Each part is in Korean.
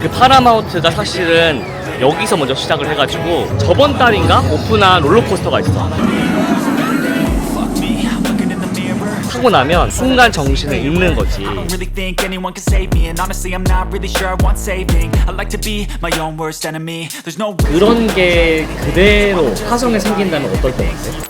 그 파라마운트가 사실은 여기서 먼저 시작을 해가지고 저번 달인가 오픈한 롤러코스터가 있어. 타고 나면 순간 정신을 잃는 거지. 그런 게 그대로 화성에 생긴다면 어떨 것 같아?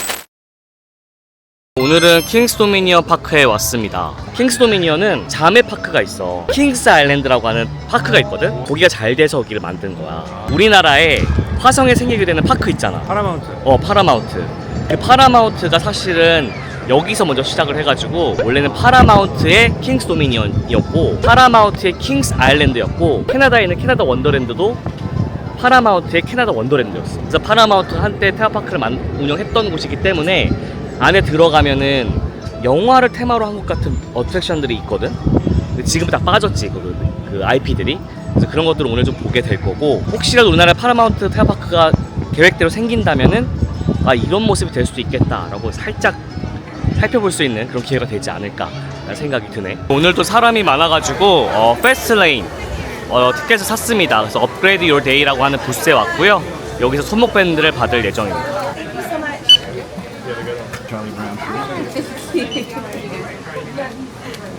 오늘은 킹스 도미니언 파크에 왔습니다. 킹스 도미니언은 자매 파크가 있어. 킹스 아일랜드라고 하는 파크가 있거든. 거기가 잘 돼서 여기를 만든 거야. 우리나라에 화성에 생기게 되는 파크 있잖아. 파라마운트. 파라마운트. 그 파라마운트가 사실은 여기서 먼저 시작을 해가지고 원래는 파라마운트의 킹스 도미니언이었고 파라마운트의 킹스 아일랜드였고 캐나다에 있는 캐나다 원더랜드도 파라마운트의 캐나다 원더랜드였어. 그래서 파라마운트 한때 테마파크를 운영했던 곳이기 때문에 안에 들어가면은 영화를 테마로 한 것 같은 어트랙션들이 있거든. 근데 지금 다 빠졌지 그 IP들이. 그래서 그런 것들을 오늘 좀 보게 될 거고, 혹시라도 우리나라에 파라마운트 테마파크가 계획대로 생긴다면은 아 이런 모습이 될 수도 있겠다라고 살짝 살펴볼 수 있는 그런 기회가 되지 않을까 라는 생각이 드네. 오늘도 사람이 많아가지고 패스트레인 티켓을 샀습니다. 그래서 업그레이드 요어 데이라고 하는 부스에 왔고요. 여기서 손목 밴드를 받을 예정입니다.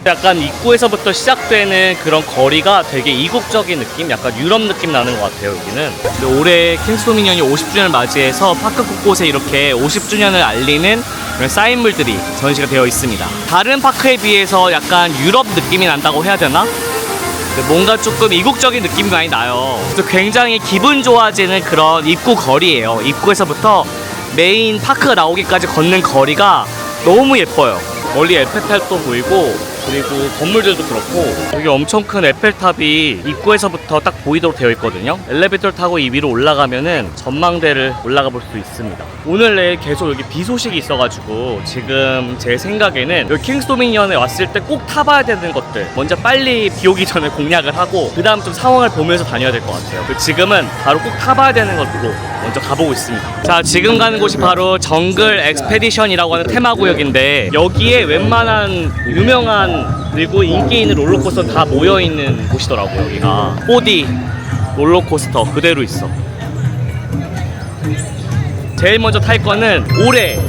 약간 입구에서부터 시작되는 그런 거리가 되게 이국적인 느낌? 약간 유럽 느낌 나는 것 같아요, 여기는. 근데 올해 킹스 도미니언이 50주년을 맞이해서 파크 곳곳에 이렇게 50주년을 알리는 그런 사인물들이 전시가 되어 있습니다. 다른 파크에 비해서 약간 유럽 느낌이 난다고 해야 되나? 뭔가 조금 이국적인 느낌이 많이 나요. 그래서 굉장히 기분 좋아지는 그런 입구 거리예요. 입구에서부터 메인 파크가 나오기까지 걷는 거리가 너무 예뻐요. 멀리 에펠탑도 보이고, 그리고 건물들도 그렇고, 여기 엄청 큰 에펠탑이 입구에서부터 딱 보이도록 되어 있거든요. 엘리베이터를 타고 이 위로 올라가면은 전망대를 올라가 볼 수 있습니다. 오늘 내일 계속 여기 비 소식이 있어가지고 지금 제 생각에는 여기 킹스 도미니언에 왔을 때 꼭 타봐야 되는 것들 먼저 빨리 비 오기 전에 공략을 하고 그 다음 좀 상황을 보면서 다녀야 될 것 같아요. 지금은 바로 꼭 타봐야 되는 것으로 먼저 가보고 있습니다. 자, 지금 가는 곳이 바로 정글 엑스페디션이라고 하는 테마구역인데, 여기에 웬만한 유명한 그리고 인기 있는 롤러코스터 다 모여있는 곳이더라고요. 여기가 4D 롤러코스터 그대로 있어. 제일 먼저 탈 거는 올해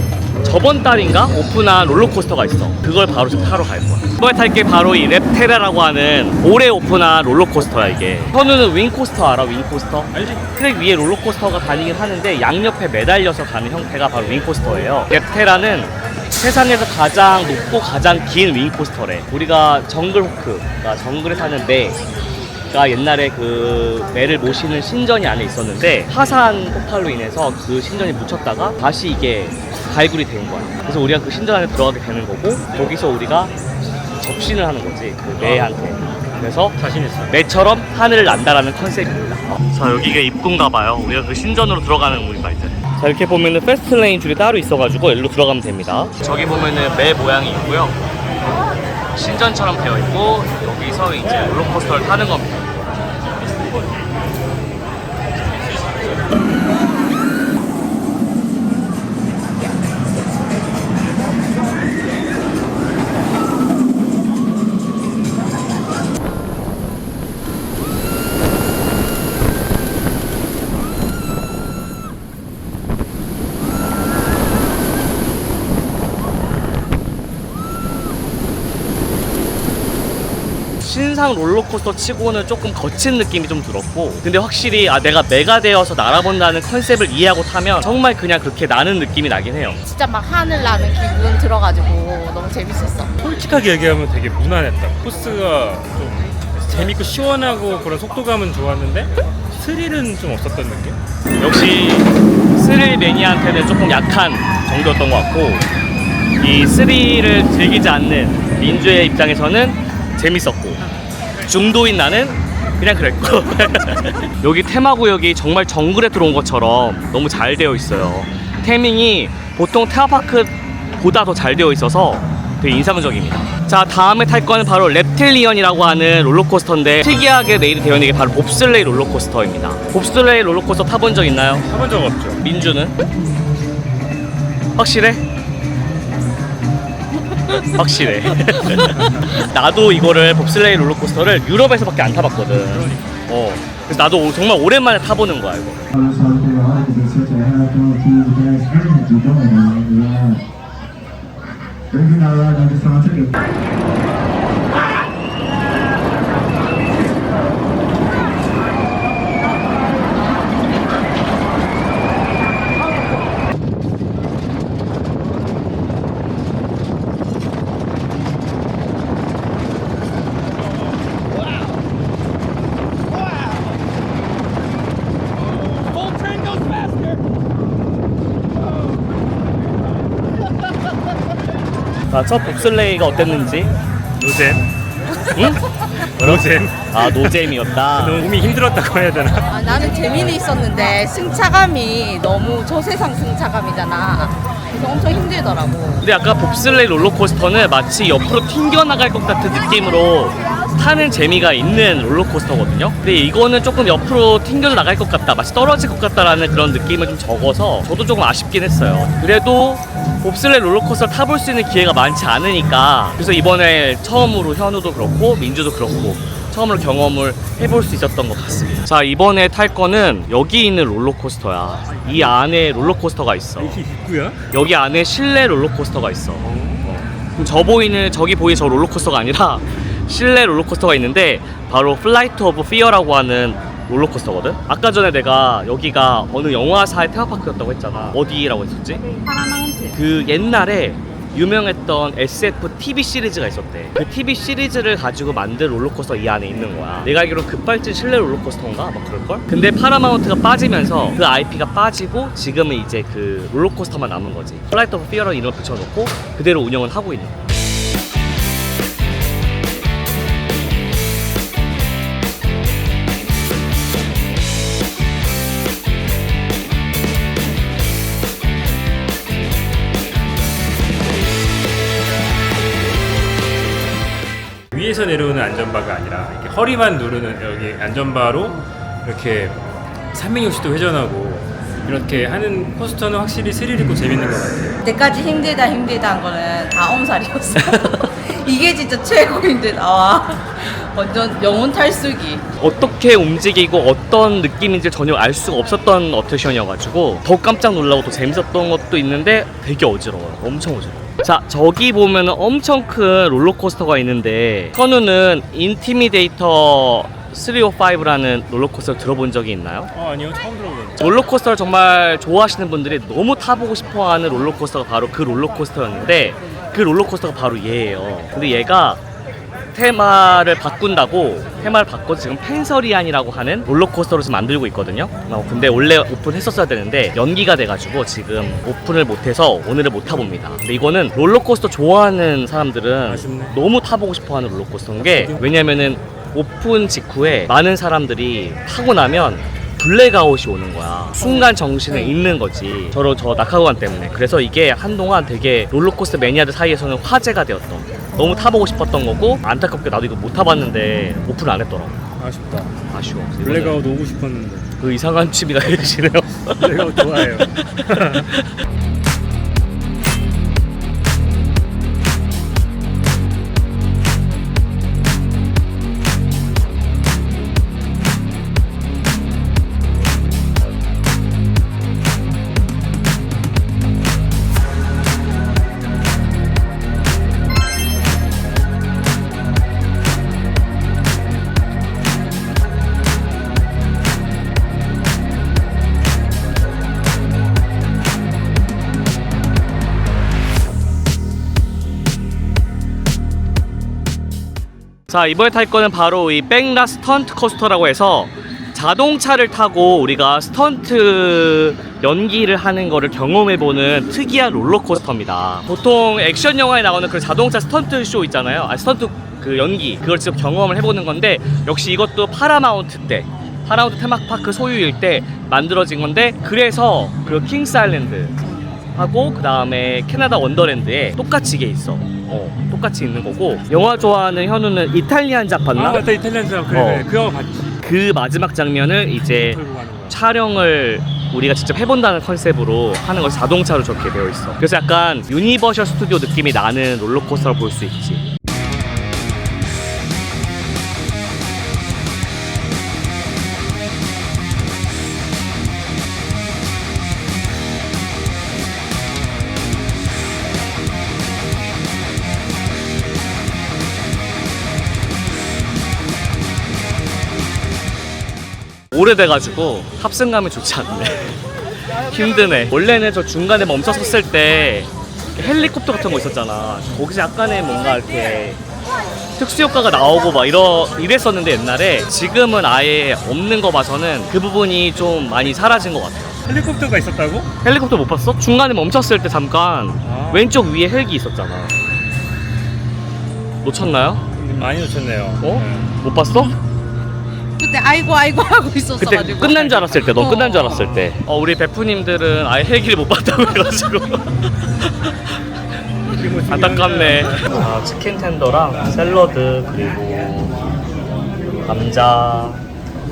저번 달인가 오픈한 롤러코스터가 있어. 그걸 바로 지금 타러 갈 거야. 이번에 탈 게 바로 이 랩테라라고 하는 올해 오픈한 롤러코스터야. 이게 현우는 윙코스터 알아? 윙코스터? 알지? 트랙 위에 롤러코스터가 다니긴 하는데 양옆에 매달려서 가는 형태가 바로 윙코스터예요. 랩테라는 세상에서 가장 높고 가장 긴 윙코스터래. 우리가 정글호크가 정글에 사는 매가 옛날에 그 매를 모시는 신전이 안에 있었는데 화산 폭발로 인해서 그 신전이 묻혔다가 다시 이게 발굴이 된 거야. 그래서 우리가 그 신전 안에 들어가게 되는 거고, 거기서 우리가 접신을 하는 거지, 그 매한테. 그래서 자신 있어. 매처럼 하늘을 난다라는 컨셉입니다. 자, 여기가 입구인가 봐요. 우리가 그 신전으로 들어가는 우리가 이제. 자, 이렇게 보면은 패스트레인 줄이 따로 있어가지고 일로 들어가면 됩니다. 저기 보면은 매 모양이 있고요. 신전처럼 되어 있고, 여기서 이제 롤러코스터를 타는 겁니다. 신상 롤러코스터 치고는 조금 거친 느낌이 좀 들었고, 근데 확실히 내가 매가 되어서 날아본다는 컨셉을 이해하고 타면 정말 그냥 그렇게 나는 느낌이 나긴 해요. 진짜 막 하늘 나는 기분 들어가지고 너무 재밌었어. 솔직하게 얘기하면 되게 무난했다. 코스가 좀 재밌고 시원하고 그런 속도감은 좋았는데 스릴은 좀 없었던 느낌? 역시 스릴 매니아한테는 조금 약한 정도였던 것 같고, 이 스릴을 즐기지 않는 민주의 입장에서는 재밌었고, 중도인 나는 그냥 그랬고. 여기 테마구역이 정말 정글에 들어온 것처럼 너무 잘 되어 있어요. 태밍이 보통 테마파크보다 더 잘 되어 있어서 되게 인상적입니다. 자, 다음에 탈 거는 바로 랩틸리언이라고 하는 롤러코스터인데, 특이하게 내일이 되어 있는 게 바로 봅슬레이 롤러코스터입니다. 봅슬레이 롤러코스터 타본 적 있나요? 타본 적 없죠. 민주는? 확실해? 확실해. 나도 이거를 봅슬레이 롤러코스터를 유럽에서밖에 안 타봤거든. 그래서 나도 정말 오랜만에 타보는 거야 이거. 자, 첫 봅슬레이가 어땠는지? 노잼. 응? 노잼. 아, 노잼이었다. 너무 몸이 힘들었다고 해야 되나? 아, 나는 재미는 있었는데 승차감이 너무 저세상 승차감이잖아. 그래서 엄청 힘들더라고. 근데 아까 봅슬레이 롤러코스터는 마치 옆으로 튕겨나갈 것 같은 느낌으로 타는 재미가 있는 롤러코스터거든요. 근데 이거는 조금 옆으로 튕겨져 나갈 것 같다, 마치 떨어질 것 같다라는 그런 느낌을 좀 적어서 저도 조금 아쉽긴 했어요. 그래도 봅슬레이 롤러코스터를 타볼 수 있는 기회가 많지 않으니까, 그래서 이번에 처음으로 현우도 그렇고 민주도 그렇고 처음으로 경험을 해볼 수 있었던 것 같습니다. 자, 이번에 탈 거는 여기 있는 롤러코스터야. 이 안에 롤러코스터가 있어. 이게 입구야? 여기 안에 실내 롤러코스터가 있어. 저 보이는, 저기 보이는 저 롤러코스터가 아니라 실내 롤러코스터가 있는데 바로 플라이트 오브 피어라고 하는 롤러코스터거든. 아까 전에 내가 여기가 어느 영화사의 테마파크였다고 했잖아. 어디라고 했었지? 파라마운트. 그 옛날에 유명했던 SF TV 시리즈가 있었대. 그 TV 시리즈를 가지고 만든 롤러코스터 이 안에 있는 거야. 내가 알기로 급발진 실내 롤러코스터인가? 막 그럴걸? 근데 파라마운트가 빠지면서 그 IP가 빠지고 지금은 이제 그 롤러코스터만 남은 거지. 플라이트 오브 피어라는 이름을 붙여놓고 그대로 운영을 하고 있는 거야. 위에서 내려오는 안전바가 아니라 이렇게 허리만 누르는 여기 안전바로 이렇게 360도 회전하고 이렇게 하는 코스터는 확실히 스릴 있고 재밌는 것 같아요. 그때까지 힘들다 한 거는 다 엄살이었어. 이게 진짜 최고 힘들다. 와. 완전 영혼 탈수기. 어떻게 움직이고 어떤 느낌인지 전혀 알 수가 없었던 어트랙션이어가지고 더 깜짝 놀라고 또 재밌었던 것도 있는데 되게 어지러워요. 엄청 어지러워. 자, 저기 보면은 엄청 큰 롤러코스터가 있는데, 현우는 인티미데이터 305라는 롤러코스터 들어본 적이 있나요? 아니요, 처음 들어보는데. 롤러코스터를 정말 좋아하시는 분들이 너무 타보고 싶어하는 롤러코스터가 바로 그 롤러코스터였는데, 그 롤러코스터가 바로 얘예요. 근데 얘가 테마를 바꿔서 지금 펜서리안이라고 하는 롤러코스터로 지금 만들고 있거든요. 근데 원래 오픈했었어야 되는데 연기가 돼가지고 지금 오픈을 못해서 오늘은 못 타봅니다. 근데 이거는 롤러코스터 좋아하는 사람들은 아쉽네. 너무 타보고 싶어하는 롤러코스터인 게, 왜냐면은 오픈 직후에 많은 사람들이 타고 나면 블랙아웃이 오는 거야. 순간 정신을 잃는 거지. 저 낙하구간 때문에. 그래서 이게 한동안 되게 롤러코스터 매니아들 사이에서는 화제가 되었던, 너무 타보고 싶었던 거고, 안타깝게 나도 이거 못 타봤는데 오픈 안 했더라고. 아쉽다. 아쉬워. 블랙아웃 오고 싶었는데. 그 이상한 취미가 있으시네요. 블랙아웃 좋아해요. 자, 이번에 탈 거는 바로 이 백라 스턴트 코스터라고 해서 자동차를 타고 우리가 스턴트 연기를 하는 거를 경험해보는 특이한 롤러코스터입니다. 보통 액션 영화에 나오는 그 자동차 스턴트 쇼 있잖아요. 스턴트 그 연기, 그걸 직접 경험을 해보는 건데, 역시 이것도 파라마운트 테마파크 소유일 때 만들어진 건데, 그래서 그 킹스 아일랜드 하고 그 다음에 캐나다 원더랜드에 똑같이 이게 있어. 똑같이 있는 거고, 영화 좋아하는 현우는 이탈리안 잡 봤나? 맞다, 이탈리안 잡. 그래. 그 영화 봤지. 그 마지막 장면을 이제 들고 가는 거야. 촬영을 우리가 직접 해본다는 컨셉으로 하는 것이 자동차로 저렇게 되어 있어. 그래서 약간 유니버셜 스튜디오 느낌이 나는 롤러코스터를 볼 수 있지. 오래돼가지고 탑승감이 좋지 않네. 힘드네. 원래는 저 중간에 멈춰섰을 때 헬리콥터 같은 거 있었잖아. 거기서 약간의 뭔가 이렇게 특수 효과가 나오고 막 이랬었는데 옛날에. 지금은 아예 없는 거 봐서는 그 부분이 좀 많이 사라진 것 같아요. 헬리콥터가 있었다고? 헬리콥터 못 봤어? 중간에 멈췄을 때 잠깐 왼쪽 위에 헬기 있었잖아. 놓쳤나요? 많이 놓쳤네요. 어? 못 봤어? 그때 아이고 하고 있었어가지고. 그때 끝난 줄 알았을 때, 너 끝난 줄 알았을 때. 우리 베프님들은 아예 헬기를 못 봤다고 해가지고. 안타깝네. 치킨 텐더랑 샐러드 그리고 감자,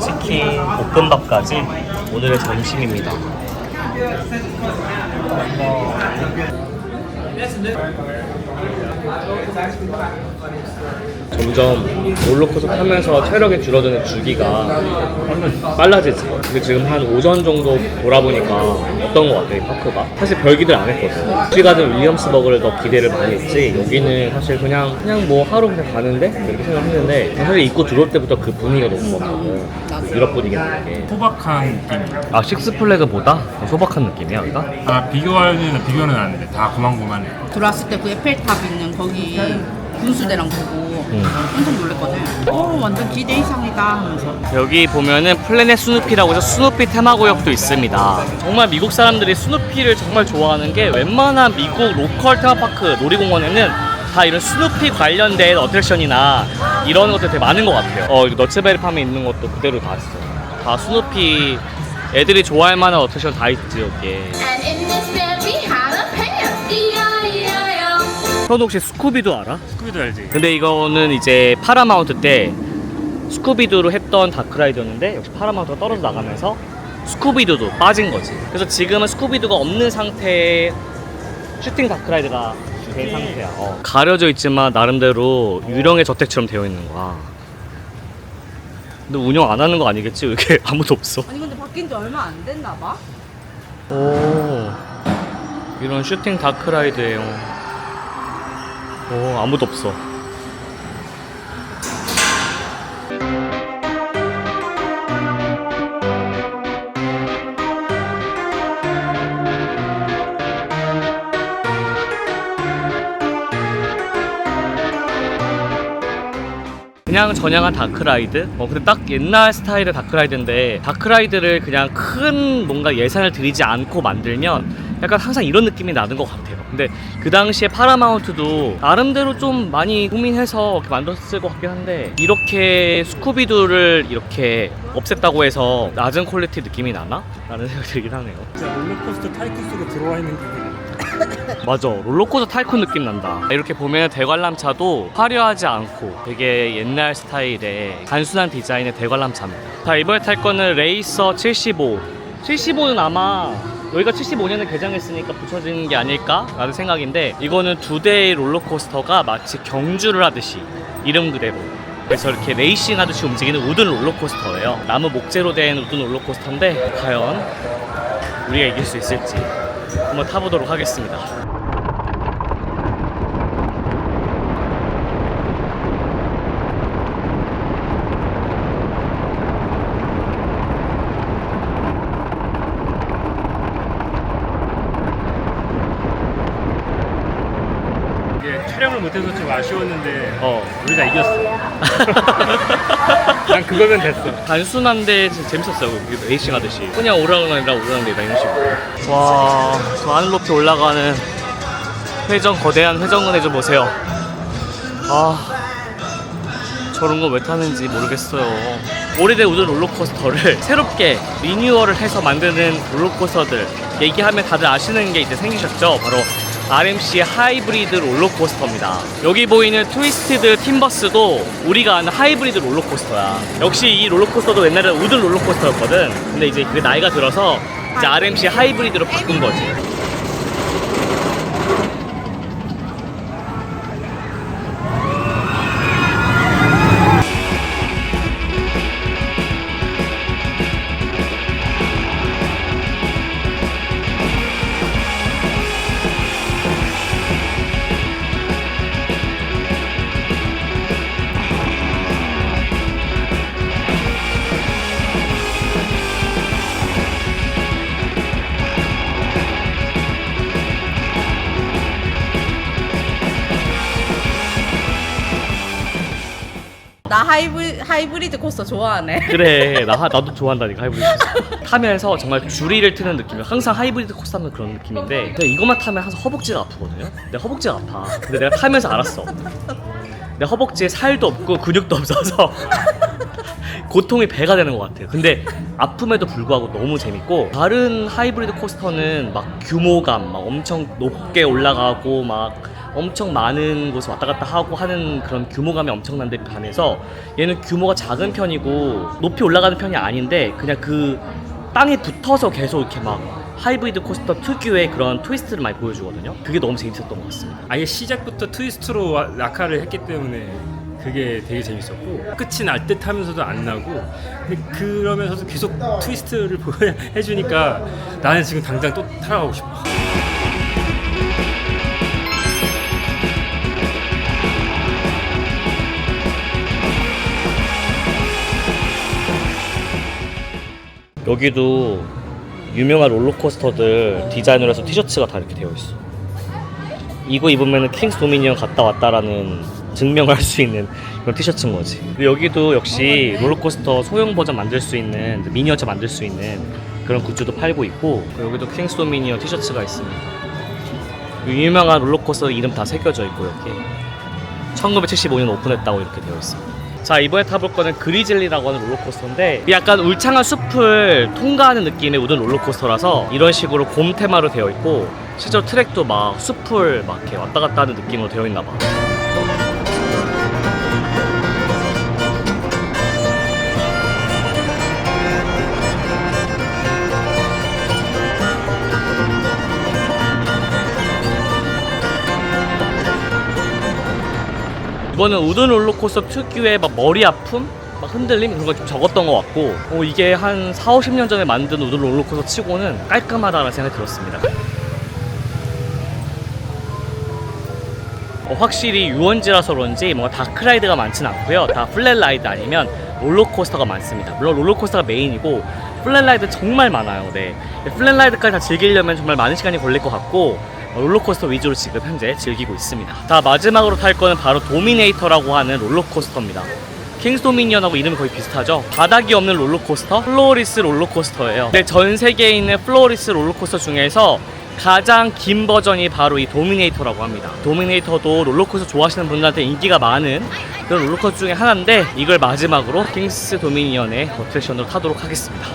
치킨, 볶음밥까지 오늘의 점심입니다. 점점 롤러코스터 타면서 체력이 줄어드는 주기가 빨라지지. 근데 지금 한 오전 정도 돌아보니까 어떤 것 같아, 이 파크가? 사실 별기들 안 했거든. 우리 가든 윌리엄스버그를 더 기대를 많이 했지. 여기는 사실 그냥 뭐 하루 그냥 가는데? 이렇게 생각했는데 사실 입구 들어올 때부터 그 분위기가 너무 좋았거든. 유럽 분위기인데. 소박한 느낌. 아, 식스플래그보다 더 소박한 느낌이야, 여기가? 비교는 안 돼. 다 고만고만해. 들어왔을 때 그 에펠탑 있는 거기 분수대랑 보고 엄청 놀랬거든. 완전 기대 이상이다 하면서. 여기 보면은 플래닛 스누피라고 해서 스누피 테마구역도 있습니다. 정말 미국 사람들이 스누피를 정말 좋아하는 게 웬만한 미국 로컬 테마파크 놀이공원에는 다 이런 스누피 관련된 어트랙션이나 이런 것들 되게 많은 것 같아요. 여기 너츠베리 팜에 있는 것도 그대로 다 있어. 다 스누피 애들이 좋아할 만한 어트랙션 다 있지 여기에. And in this bed we had a pants. E-I-E-I-O. 너 혹시 스쿠비도 알아? 스쿠비도 알지? 근데 이거는 이제 파라마운트 때 스쿠비두로 했던 다크라이드였는데 역시 파라마운트가 떨어져 나가면서 스쿠비두도 빠진 거지. 그래서 지금은 스쿠비두가 없는 상태의 슈팅 다크라이드가 된 상태야. 가려져 있지만 나름대로 유령의 저택처럼 되어 있는 거야. 근데 운영 안 하는 거 아니겠지? 왜 이렇게 아무도 없어? 아니 근데 바뀐 지 얼마 안 됐나 봐. 오, 이런 슈팅 다크라이드예요. 오, 아무도 없어. 그냥 전형한 다크라이드? 근데 딱 옛날 스타일의 다크라이드인데 다크라이드를 그냥 큰 뭔가 예산을 들이지 않고 만들면 약간 항상 이런 느낌이 나는 것 같아요. 근데 그 당시에 파라마운트도 나름대로 좀 많이 고민해서 이렇게 만들었을 것 같긴 한데 이렇게 스쿠비두를 이렇게 없앴다고 해서 낮은 퀄리티 느낌이 나나? 라는 생각이 들긴 하네요. 진짜 롤러코스터 타이쿤 속에 들어와 있는 기분이. 맞아, 롤러코스터 타이쿤 느낌 난다. 이렇게 보면 대관람차도 화려하지 않고 되게 옛날 스타일의 단순한 디자인의 대관람차입니다. 자, 이번에 탈 거는 레이서 75. 75는 아마 여기가 75년에 개장했으니까 붙여진 게 아닐까 라는 생각인데, 이거는 2대의 롤러코스터가 마치 경주를 하듯이 이름 그대로 그래서 이렇게 레이싱 하듯이 움직이는 우든 롤러코스터예요. 나무 목재로 된 우든 롤러코스터인데 과연 우리가 이길 수 있을지 한번 타보도록 하겠습니다. 이게 촬영을 못해서 좀 아쉬웠는데 우리가 이겼어. 난 난 그거면 됐어. 단순한데 진짜 재밌었어요. 레이싱 하듯이 그냥 오랑우랑이라 오랑우랑이다 이런 식으로. 와, 저 하늘 높이 올라가는 거대한 회전근해 좀 보세요. 아, 저런 거 왜 타는지 모르겠어요. 오래된 우든 롤러코스터를 새롭게 리뉴얼을 해서 만드는 롤러코스터들 얘기하면 다들 아시는 게 이제 생기셨죠? 바로 RMC 하이브리드 롤러코스터입니다. 여기 보이는 트위스티드 팀버스도 우리가 아는 하이브리드 롤러코스터야. 역시 이 롤러코스터도 옛날에 우든 롤러코스터였거든. 근데 이제 그게 나이가 들어서 이제 RMC 하이브리드로 바꾼 거지. 하이브리드 코스터 좋아하네. 그래 나도 좋아한다니까 하이브리드 코스터. 타면서 정말 주리를 트는 느낌이야. 항상 하이브리드 코스터 하면 그런 느낌인데 근데 이것만 타면 항상 허벅지가 아프거든요. 내 허벅지가 아파. 근데 내가 타면서 알았어. 내 허벅지에 살도 없고 근육도 없어서 고통이 배가 되는 것 같아요. 근데 아픔에도 불구하고 너무 재밌고 다른 하이브리드 코스터는 막 규모감 막 엄청 높게 올라가고 막 엄청 많은 곳을 왔다 갔다 하고 하는 그런 규모감이 엄청난데 반해서 얘는 규모가 작은 편이고 높이 올라가는 편이 아닌데 그냥 그 땅에 붙어서 계속 이렇게 막 하이브리드 코스터 특유의 그런 트위스트를 많이 보여주거든요. 그게 너무 재밌었던 것 같습니다. 아예 시작부터 트위스트로 낙하를 했기 때문에 그게 되게 재밌었고 끝이 날 듯 하면서도 안 나고 근데 그러면서도 계속 트위스트를 해주니까 나는 지금 당장 또 타러 가고 싶어. 여기도 유명한 롤러코스터들 디자인으로 해서 티셔츠가 다 이렇게 되어 있어. 이거 입으면 킹스 도미니언 갔다 왔다라는 증명을 할 수 있는 그런 티셔츠인 거지. 그리고 여기도 역시 롤러코스터 소형 버전 만들 수 있는 미니어처 만들 수 있는 그런 굿즈도 팔고 있고 여기도 킹스 도미니언 티셔츠가 있습니다. 유명한 롤러코스터 이름 다 새겨져 있고 이렇게 1975년 오픈했다고 이렇게 되어 있습니다. 자 이번에 타볼 거는 그리즐리라고 하는 롤러코스터인데 약간 울창한 숲을 통과하는 느낌의 우든 롤러코스터라서 이런 식으로 곰 테마로 되어 있고 실제로 트랙도 막 숲을 막 이렇게 왔다 갔다 하는 느낌으로 되어 있나 봐. 이거는 우든 롤러코스터 특유의 막 머리 아픔? 막 흔들림? 그런 거 좀 적었던 것 같고 이게 한 4-50년 전에 만든 우든 롤러코스터 치고는 깔끔하다는 생각이 들었습니다. 확실히 유원지라서 그런지 뭔가 다크라이드가 많지는 않고요. 다 플랫라이드 아니면 롤러코스터가 많습니다. 물론 롤러코스터가 메인이고 플랫라이드 정말 많아요. 네. 플랫라이드까지 다 즐기려면 정말 많은 시간이 걸릴 것 같고 롤러코스터 위주로 지금 현재 즐기고 있습니다. 자 마지막으로 탈 거는 바로 도미네이터라고 하는 롤러코스터입니다. 킹스 도미니언하고 이름이 거의 비슷하죠. 바닥이 없는 롤러코스터 플로리스 롤러코스터예요. 근데 전 세계에 있는 플로리스 롤러코스터 중에서 가장 긴 버전이 바로 이 도미네이터라고 합니다. 도미네이터도 롤러코스터 좋아하시는 분들한테 인기가 많은 그런 롤러코스터 중에 하나인데 이걸 마지막으로 킹스 도미니언의 어트랙션으로 타도록 하겠습니다.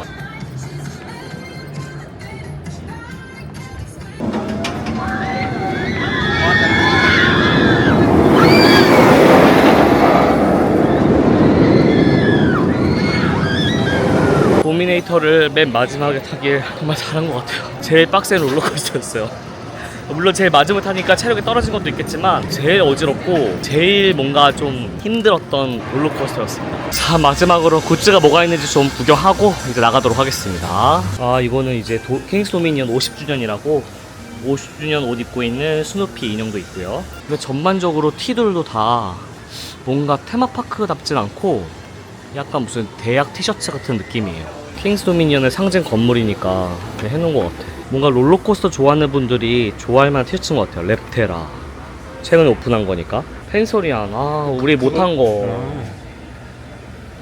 도미네이터를 맨 마지막에 타길 정말 잘한 것 같아요. 제일 빡센 롤러코스터였어요. 물론 제일 마지막에 타니까 체력이 떨어진 것도 있겠지만 제일 어지럽고 제일 뭔가 좀 힘들었던 롤러코스터였습니다. 자 마지막으로 굿즈가 뭐가 있는지 좀 구경하고 이제 나가도록 하겠습니다. 아 이거는 이제 킹스 도미니언 50주년이라고 50주년 옷 입고 있는 스누피 인형도 있고요. 근데 전반적으로 티들도 다 뭔가 테마파크답진 않고 약간 무슨 대학 티셔츠 같은 느낌이에요. 킹스 도미니언의 상징 건물이니까 해놓은 것 같아. 뭔가 롤러코스터 좋아하는 분들이 좋아할 만한 티셔츠인 것 같아요. 랩테라 최근에 오픈한 거니까. 펜소리안 우리 못한 거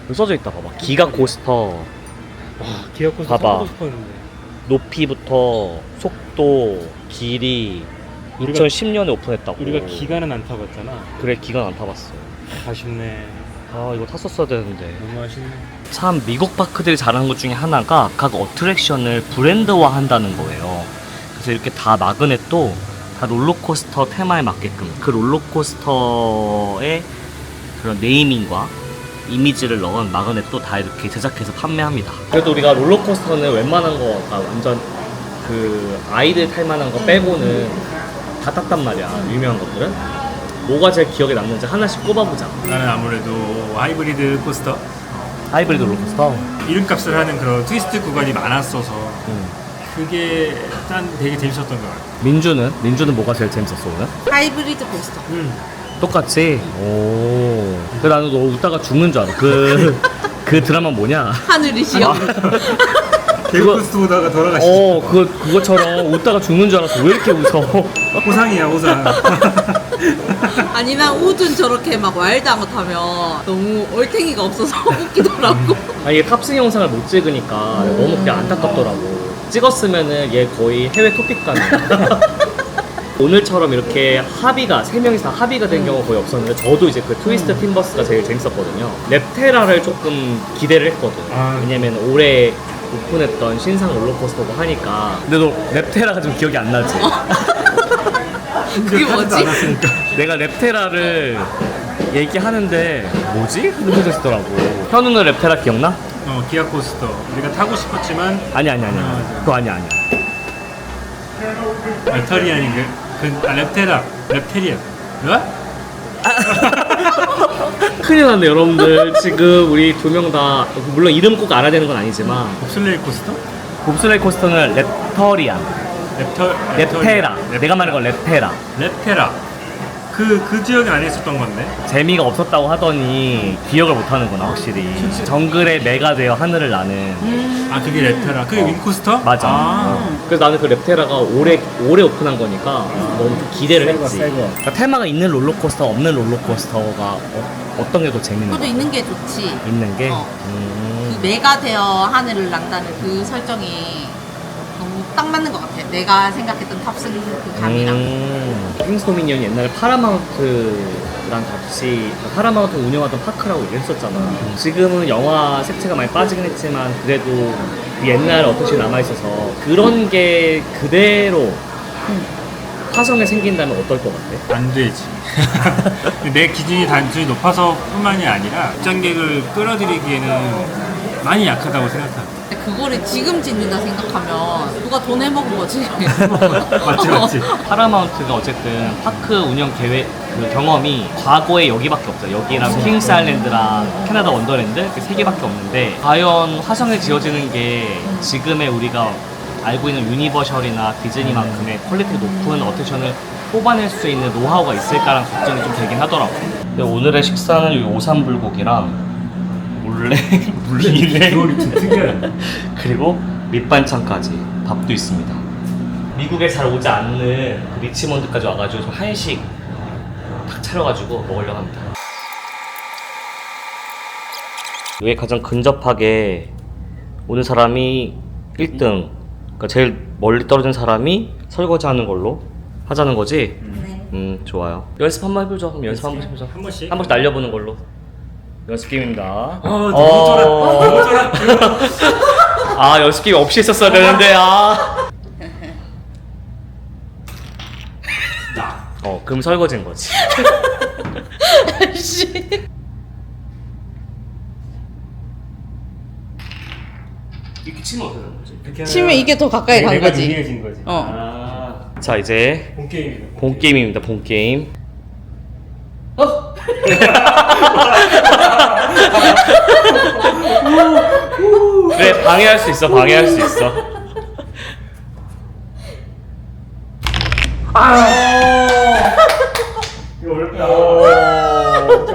여기 써져 있다 봐봐. 기가 코스터 기아 코스터 봐봐. 타고 싶었는데 높이부터 속도 길이 2010년에 오픈했다고. 우리가 기간은 안 타봤잖아. 그래 기간 안 타봤어. 아쉽네. 이거 탔었어야 되는데. 너무 아쉽네. 참 미국 파크들이 잘하는 것 중에 하나가 각 어트랙션을 브랜드화 한다는 거예요. 그래서 이렇게 다 마그넷도 다 롤러코스터 테마에 맞게끔 그 롤러코스터의 그런 네이밍과 이미지를 넣은 마그넷도 다 이렇게 제작해서 판매합니다. 그래도 우리가 롤러코스터는 웬만한 거가 완전 그 아이들 탈 만한 거 빼고는 다 탔단 말이야. 유명한 것들은. 뭐가 제일 기억에 남는지 하나씩 꼽아보자. 나는 아무래도 하이브리드 코스터 하이브리드 롤러코스터. 이름값을 하는 그런 트위스트 구간이 많았어서 그게 일단 되게 재밌었던 것 같아. 민주는 뭐가 제일 재밌었어 오늘? 하이브리드 코스터. 똑같이? 오. 근데 나는 너 웃다가 죽는 줄 알아. 그 드라마 뭐냐? 하늘이 시험. 개그코스트 보다가 돌아가시죠. 그거처럼 웃다가 죽는 줄 알았어. 왜 이렇게 웃어? 호상이야 호상. 아니 난 우준 저렇게 막 와일드한 거 타면 너무 얼탱이가 없어서 웃기더라고. 아 이게 탑승 영상을 못 찍으니까 너무 그냥 안타깝더라고. 찍었으면은 얘 거의 해외 토픽감이야. 오늘처럼 이렇게 합의가 3명이서 다 합의가 된 경우가 거의 없었는데 저도 이제 그 트위스트 팀버스가 제일 재밌었거든요. 랩테라를 조금 기대를 했거든. 왜냐면 올해 오픈했던 신상 롤러코스터고 하니까. 근데 너 랩테라가 좀 기억이 안 나지? 그게 뭐지? 내가 랩테라를 얘기하는데 뭐지? 하는 거더라고. 현우는 랩테라 기억나? 기아 코스터. 우리가 타고 싶었지만 아니. 그거 아니야. 알터리안인 랩테리아. 뭐야? 큰일 났네 여러분들. 지금 우리 2명 다 물론 이름 꼭 알아야 되는 건 아니지만 봅슬레이 코스터? 봅슬레이 코스터는 랩터리안 랩테라. 내가 말한 건 랩테라. 랩테라. 그 지역에 안 있었던 건데. 재미가 없었다고 하더니 기억을 못하는구나 확실히. 정글에 매가 되어 하늘을 나는. 아 그게 랩테라. 그게 윈코스터? 맞아. 그래서 나는 그 랩테라가 올해 오픈한 거니까 너무 좀 기대를 했지. 그러니까 테마가 있는 롤러코스터 없는 롤러코스터가 어떤 게 더 재밌는 그것도 거야? 있는 게 좋지. 있는 게? 그 매가 되어 하늘을 난다는 그 설정이 너무 딱 맞는 것 같아. 내가 생각했던 탑승 그 감이랑. 킹스도미니언이 옛날에 파라마운트랑 같이 파라마운트 운영하던 파크라고 얘기했었잖아. 지금은 영화 색채가 많이 빠지긴 했지만 그래도 그 옛날 어떠시 남아있어서 그런 게 그대로 화성에 생긴다면 어떨 것 같아? 안 되지. 내 기준이 단순히 높아서 뿐만이 아니라 입장객을 끌어들이기에는 많이 약하다고 생각합니다. 그거를 지금 짓는다 생각하면 누가 돈 해먹은 거지. 맞지. 파라마운트가 어쨌든 파크 운영 계획 그 경험이 과거에 여기밖에 없어요. 여기랑 킹스 아일랜드랑 캐나다 원더랜드 이렇게 3개밖에 없는데 과연 화성에 지어지는 게 지금의 우리가 알고 있는 유니버셜이나 디즈니만큼의 퀄리티 높은 어트랙션을 뽑아낼 수 있는 노하우가 있을까라는 걱정이 좀 되긴 하더라고. 근데 오늘의 식사는 이 오삼불고기랑 물냉 그거기 좀 특이하다. 그리고 밑반찬까지 밥도 있습니다. 미국에 잘 오지 않는 그 리치몬드까지 와가지고 좀 한식 탁 차려가지고 먹으려고 합니다. 여기 가장 근접하게 오는 사람이 1등, 그러니까 제일 멀리 떨어진 사람이 설거지 하는 걸로 하자는 거지? 좋아요. 연습 한번 해보죠. 그럼 연습 한번 해보죠. 한 번씩? 한 번씩 날려보는 걸로. 연습 게임입니다. 너무 쫄아. 아, 연습 게임 없이 했었어야 되는데, 그럼 설거지인 거지. 이렇게 치면 어떻게 되는 거지? 치면 이게 더 가까이 간 내가 거지. 유리해진 거지. 자, 이제 본게임이다. 본게임입니다, 본게임. 그래, 방해할 수 있어. 이거 어렵다.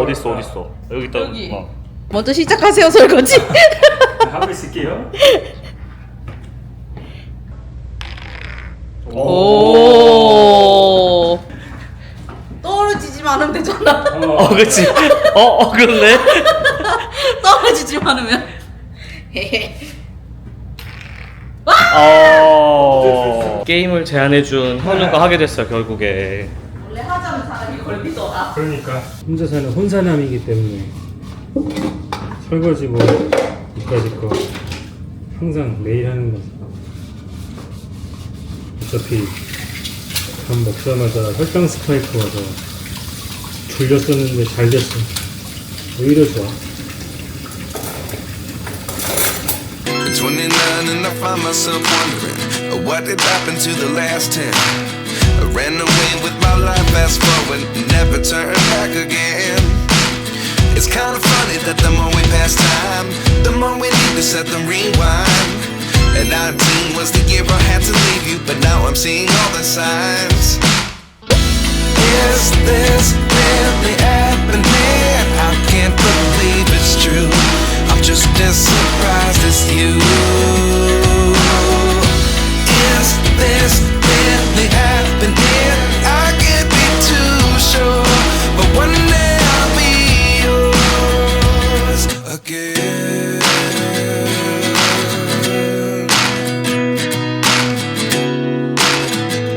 어딨어? 여기 있다. 여기. 먼저 시작하세요 설거지. 하고 있을게요. 오. 떨어지지만 하면 되잖아. 그치. 그렇네. 떨어지지만 하면. 게임을 제안해준 현우가 하게 됐어요, 결국에. 원래 하자는 사람이 걸리더라. 그러니까 혼자 사는 혼사남이기 때문에 설거지 뭐 이까짓 거 항상 매일 하는 거지. 어차피 밥 먹자마자 혈당 스파이크 와서 졸렸었는데 잘 됐어. 오히려 좋아. 29 and I find myself wondering what did happen to the last 10. I ran away with my life, fast forward, never turn back again. It's kind of funny that the more we pass time, the more we need to set the rewind. And 19 was the year I had to leave you, but now I'm seeing all the signs. Is this